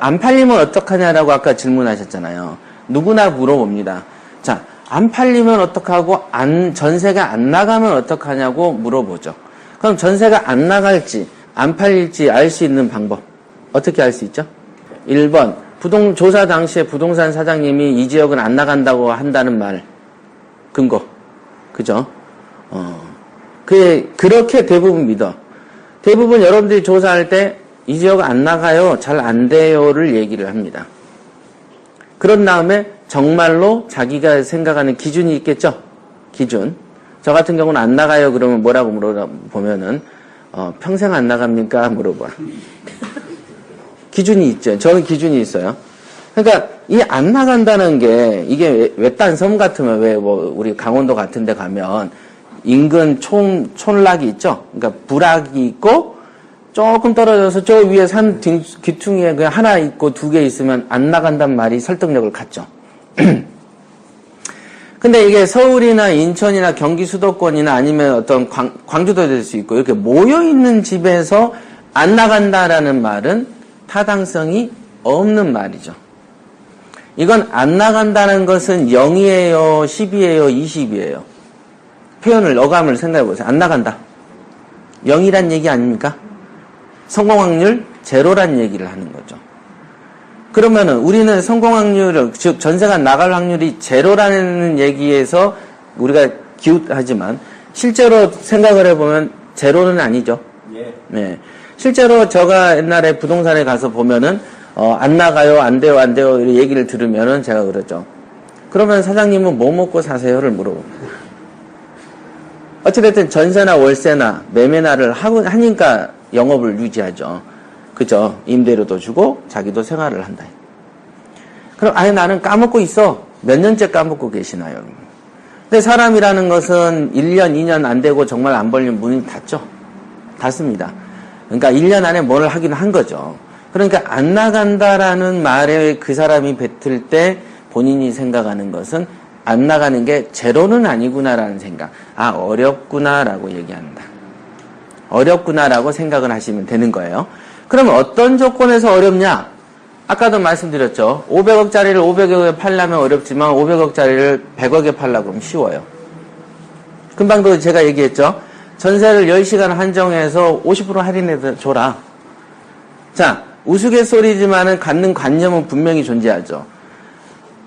안 팔리면 어떡하냐라고 아까 질문하셨잖아요. 누구나 물어봅니다. 자, 안 팔리면 어떡하고 전세가 안 나가면 어떡하냐고 물어보죠. 그럼 전세가 안 나갈지 안 팔릴지 알 수 있는 방법 어떻게 알 수 있죠? 1번 조사 당시에 부동산 사장님이 이 지역은 안 나간다고 한다는 말 근거 그죠? 그렇게 대부분 믿어. 대부분 여러분들이 조사할 때 이 지역 안 나가요, 잘 안 돼요를 얘기를 합니다. 그런 다음에 정말로 자기가 생각하는 기준이 있겠죠? 기준. 저 같은 경우는 안 나가요 그러면 뭐라고 물어보면은 평생 안 나갑니까? 물어봐. 기준이 있죠. 저는 기준이 있어요. 그러니까 이 안 나간다는 게 이게 외딴 섬 같으면 왜 우리 강원도 같은 데 가면 인근 촌락이 있죠. 그러니까 부락이 있고 조금 떨어져서 저 위에 산 귀퉁이에 그냥 하나 있고 두 개 있으면 안 나간단 말이 설득력을 갖죠. 근데 이게 서울이나 인천이나 경기 수도권이나 아니면 어떤 광주도 될 수 있고 이렇게 모여있는 집에서 안 나간다라는 말은 타당성이 없는 말이죠. 이건 안 나간다는 것은 0이에요, 10이에요, 20이에요. 표현을, 어감을 생각해 보세요. 안 나간다. 0이란 얘기 아닙니까? 성공 확률 제로란 얘기를 하는 거죠. 그러면은 우리는 성공 확률을, 즉 전세가 나갈 확률이 제로라는 얘기에서 우리가 기웃하지만 실제로 생각을 해보면 제로는 아니죠. 예. 네. 실제로 제가 옛날에 부동산에 가서 보면은 안 나가요, 안 돼요, 안 돼요 이런 얘기를 들으면은 제가 그러죠. 그러면 사장님은 뭐 먹고 사세요를 물어봅니다. 어찌됐든 전세나 월세나 매매나를 하니까 영업을 유지하죠. 그죠? 임대료도 주고 자기도 생활을 한다. 그럼 아예 나는 까먹고 있어. 몇 년째 까먹고 계시나요? 근데 사람이라는 것은 1년, 2년 안 되고 정말 안 벌리면 문이 닫죠. 닫습니다. 그러니까 1년 안에 뭘 하긴 한 거죠. 그러니까 안 나간다라는 말에 그 사람이 뱉을 때 본인이 생각하는 것은 안 나가는 게 제로는 아니구나라는 생각. 아, 어렵구나라고 얘기한다. 어렵구나라고 생각을 하시면 되는 거예요. 그러면 어떤 조건에서 어렵냐? 아까도 말씀드렸죠. 500억짜리를 500억에 팔려면 어렵지만 500억짜리를 100억에 팔려고 하면 쉬워요. 금방도 제가 얘기했죠. 전세를 10시간 한정해서 50% 할인해 줘라. 자, 우스갯소리지만은 갖는 관념은 분명히 존재하죠.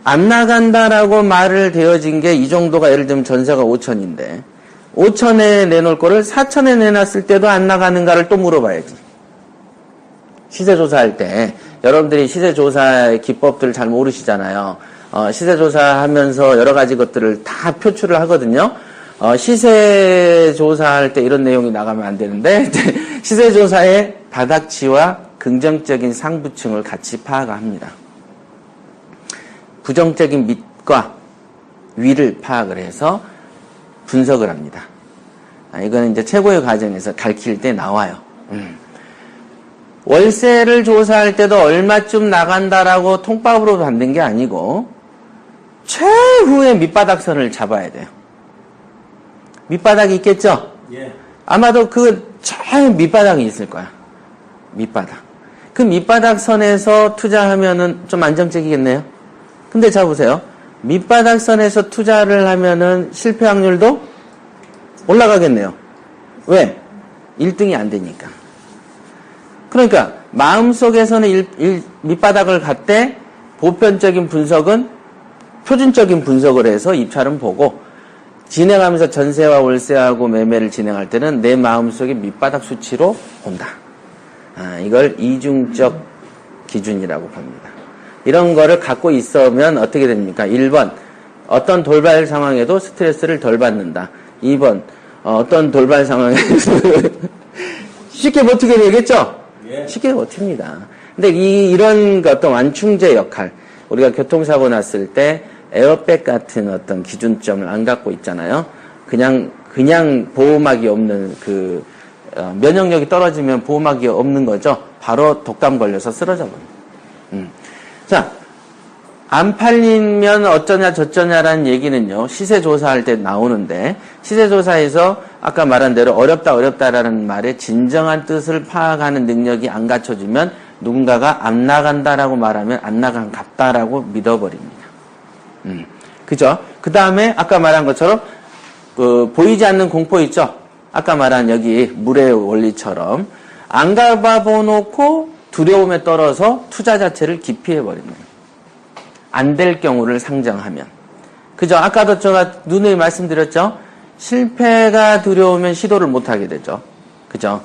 안 나간다라고 말을 되어진 게 이 정도가 예를 들면 전세가 5천인데 5천에 내놓을 거를 4천에 내놨을 때도 안 나가는가를 또 물어봐야지. 시세조사할 때 여러분들이 시세조사의 기법들 잘 모르시잖아요. 시세조사하면서 여러 가지 것들을 다 표출을 하거든요. 시세조사할 때 이런 내용이 나가면 안 되는데 시세조사의 바닥치와 긍정적인 상부층을 같이 파악합니다. 부정적인 밑과 위를 파악을 해서 분석을 합니다. 이거는 이제 최고의 과정에서 가르칠 때 나와요. 월세를 조사할 때도 얼마쯤 나간다라고 통밥으로 받는 게 아니고 최후의 밑바닥선을 잡아야 돼요. 밑바닥이 있겠죠? 예. 아마도 최 밑바닥이 있을 거야. 밑바닥. 그 밑바닥 선에서 투자하면은 좀 안정적이겠네요. 근데 자 보세요. 밑바닥 선에서 투자를 하면은 실패 확률도 올라가겠네요. 왜? 1등이 안 되니까. 그러니까 마음속에서는 밑바닥을 갖되 보편적인 분석은 표준적인 분석을 해서 입찰은 보고 진행하면서 전세와 월세하고 매매를 진행할 때는 내 마음속에 밑바닥 수치로 본다. 이걸 이중적 기준이라고 봅니다. 이런 거를 갖고 있으면 어떻게 됩니까? 1번, 어떤 돌발 상황에도 스트레스를 덜 받는다. 2번, 어떤 돌발 상황에서 쉽게 버티게 되겠죠? 예. 쉽게 버팁니다. 근데 이런 어떤 완충제 역할, 우리가 교통사고 났을 때 에어백 같은 어떤 기준점을 안 갖고 있잖아요. 그냥 보호막이 없는 면역력이 떨어지면 보호막이 없는 거죠. 바로 독감 걸려서 쓰러져 버립니다. 자, 안 팔리면 어쩌냐 저쩌냐라는 얘기는요, 시세조사할 때 나오는데, 시세조사에서 아까 말한 대로 어렵다라는 말의 진정한 뜻을 파악하는 능력이 안 갖춰지면 누군가가 안 나간다라고 말하면 안 나간 같다라고 믿어버립니다. 그죠? 그 다음에 아까 말한 것처럼 보이지 않는 공포 있죠? 아까 말한 여기 물의 원리처럼 안 가봐 놓고 두려움에 떨어서 투자 자체를 기피해버리는 거예요. 안 될 경우를 상정하면. 그죠? 아까도 제가 누누이 말씀드렸죠? 실패가 두려우면 시도를 못하게 되죠. 그죠?